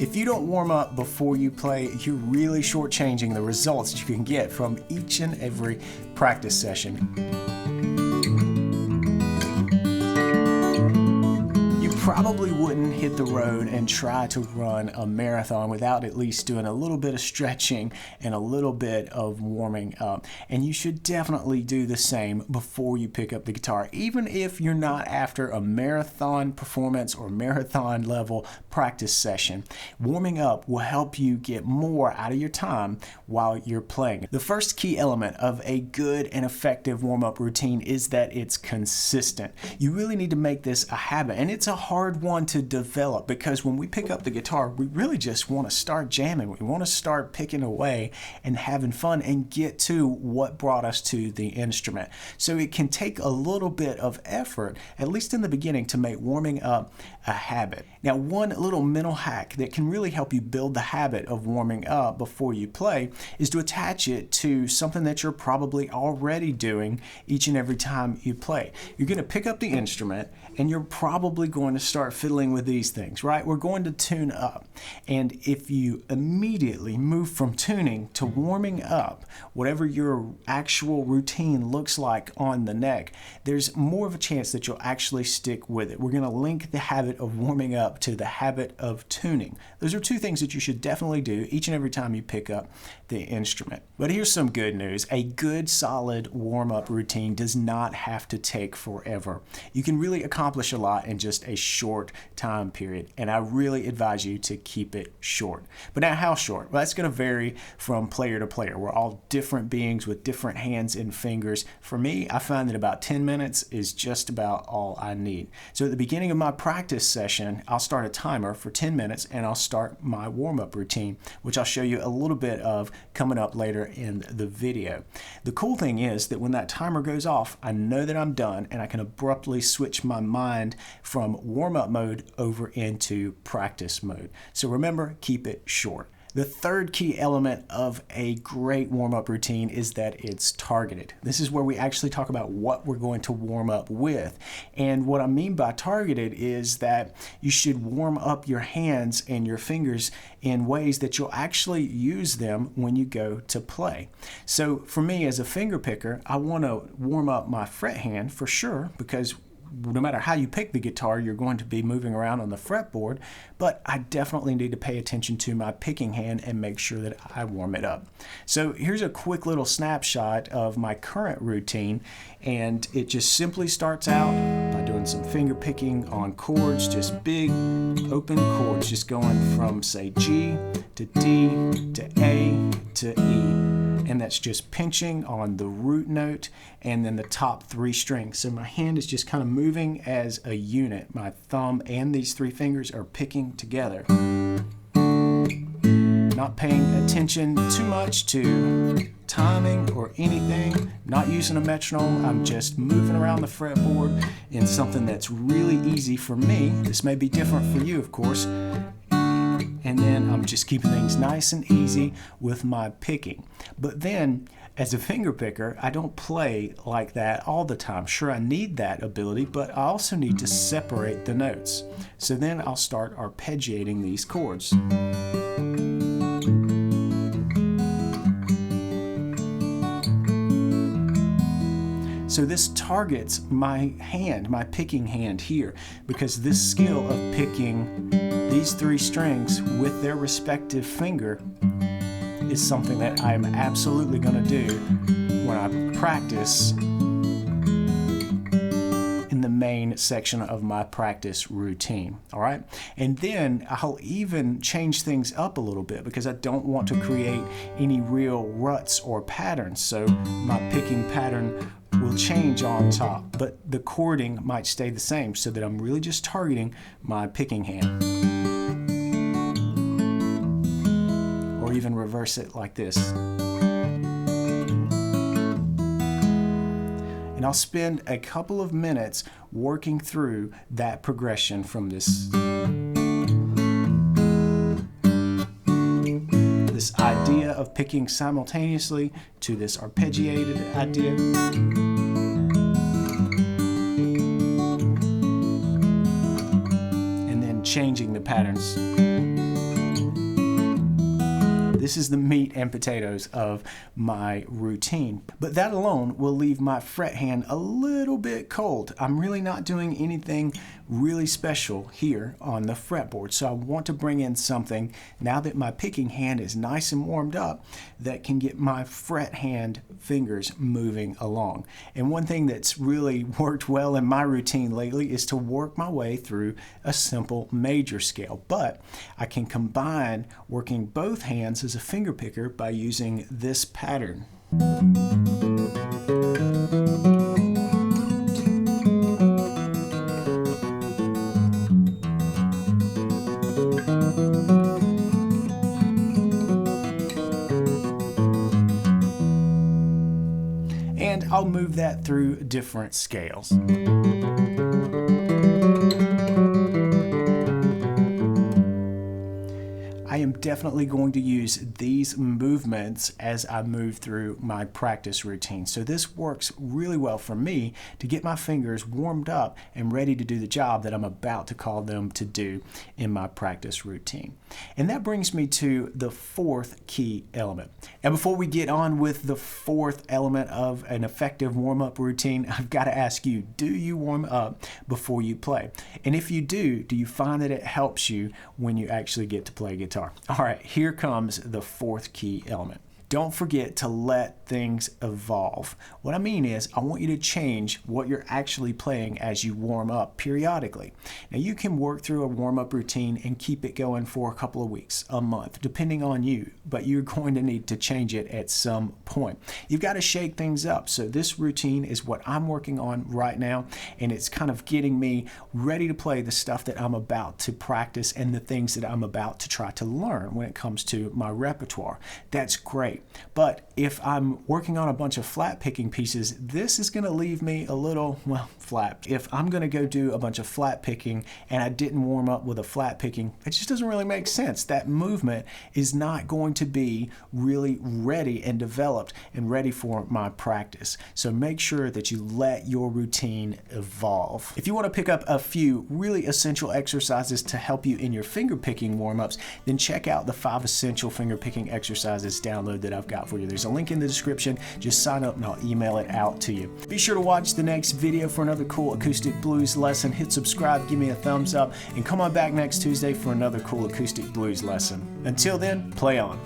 If you don't warm up before you play, you're really shortchanging the results you can get from each and every practice session. Probably wouldn't hit the road and try to run a marathon without at least doing a little bit of stretching and a little bit of warming up. And you should definitely do the same before you pick up the guitar, even if you're not after a marathon performance or marathon level practice session. Warming up will help you get more out of your time while you're playing. The first key element of a good and effective warm-up routine is that it's consistent. You really need to make this a habit, and it's a hard one to develop because when we pick up the guitar, we really just want to start jamming. We want to start picking away and having fun and get to what brought us to the instrument. So it can take a little bit of effort, at least in the beginning, to make warming up a habit. Now, one little mental hack that can really help you build the habit of warming up before you play is to attach it to something that you're probably already doing each and every time you play. You're going to pick up the instrument and you're probably going to start fiddling with these things, right? We're going to tune up. And if you immediately move from tuning to warming up, whatever your actual routine looks like on the neck, there's more of a chance that you'll actually stick with it. We're going to link the habit of warming up to the habit of tuning. Those are two things that you should definitely do each and every time you pick up the instrument. But here's some good news. A good, solid warm-up routine does not have to take forever. You can really accomplish a lot in just a short time period, and I really advise you to keep it short. But now, how short? Well, that's going to vary from player to player. We're all different beings with different hands and fingers. For me, I find that about 10 minutes is just about all I need. So at the beginning of my practice session, I'll start a timer for 10 minutes and I'll start my warm-up routine, which I'll show you a little bit of coming up later in the video. The cool thing is that when that timer goes off, I know that I'm done and I can abruptly switch my mind from warm-up mode over into practice mode. So remember, keep it short. The third key element of a great warm-up routine is that it's targeted. This is where we actually talk about what we're going to warm up with. And what I mean by targeted is that you should warm up your hands and your fingers in ways that you'll actually use them when you go to play. So for me as a finger picker, I want to warm up my fret hand for sure, because no matter how you pick the guitar, you're going to be moving around on the fretboard, but I definitely need to pay attention to my picking hand and make sure that I warm it up. So here's a quick little snapshot of my current routine, and it just simply starts out by doing some finger picking on chords, just big open chords, just going from, say, G to D to A to E. And that's just pinching on the root note and then the top three strings. So my hand is just kind of moving as a unit. My thumb and these three fingers are picking together. Not paying attention too much to timing or anything, not using a metronome. I'm just moving around the fretboard in something that's really easy for me. This may be different for you, of course. And then I'm just keeping things nice and easy with my picking. But then, as a finger picker, I don't play like that all the time. Sure, I need that ability, but I also need to separate the notes. So then I'll start arpeggiating these chords. So this targets my hand, my picking hand here, because this skill of picking these three strings with their respective finger is something that I'm absolutely going to do when I practice in the main section of my practice routine. All right, and then I'll even change things up a little bit because I don't want to create any real ruts or patterns. So my picking pattern will change on top, but the chording might stay the same so that I'm really just targeting my picking hand. Or even reverse it like this. And I'll spend a couple of minutes working through that progression from this idea of picking simultaneously to this arpeggiated idea. And then changing the patterns. This is the meat and potatoes of my routine. But that alone will leave my fret hand a little bit cold. I'm really not doing anything really special here on the fretboard. So I want to bring in something, now that my picking hand is nice and warmed up, that can get my fret hand fingers moving along. And one thing that's really worked well in my routine lately is to work my way through a simple major scale. But I can combine working both hands as a finger picker by using this pattern. And I'll move that through different scales. I am definitely going to use these movements as I move through my practice routine. So this works really well for me to get my fingers warmed up and ready to do the job that I'm about to call them to do in my practice routine. And that brings me to the fourth key element. And before we get on with the fourth element of an effective warm-up routine, I've got to ask you, do you warm up before you play? And if you do you find that it helps you when you actually get to play guitar? All right, here comes the fourth key element. Don't forget to let things evolve. What I mean is, I want you to change what you're actually playing as you warm up periodically. Now, you can work through a warm-up routine and keep it going for a couple of weeks, a month, depending on you, but you're going to need to change it at some point. You've got to shake things up. So this routine is what I'm working on right now, and it's kind of getting me ready to play the stuff that I'm about to practice and the things that I'm about to try to learn when it comes to my repertoire. That's great. But if I'm working on a bunch of flat picking pieces, this is going to leave me a little, well, flat. If I'm going to go do a bunch of flat picking and I didn't warm up with a flat picking, it just doesn't really make sense. That movement is not going to be really ready and developed and ready for my practice. So make sure that you let your routine evolve. If you want to pick up a few really essential exercises to help you in your finger picking warm-ups, then check out the 5 essential finger picking exercises download that I've got for you. There's a link in the description. Just sign up and I'll email it out to you. Be sure to watch the next video for another cool acoustic blues lesson. Hit subscribe, give me a thumbs up, and come on back next Tuesday for another cool acoustic blues lesson. Until then, play on.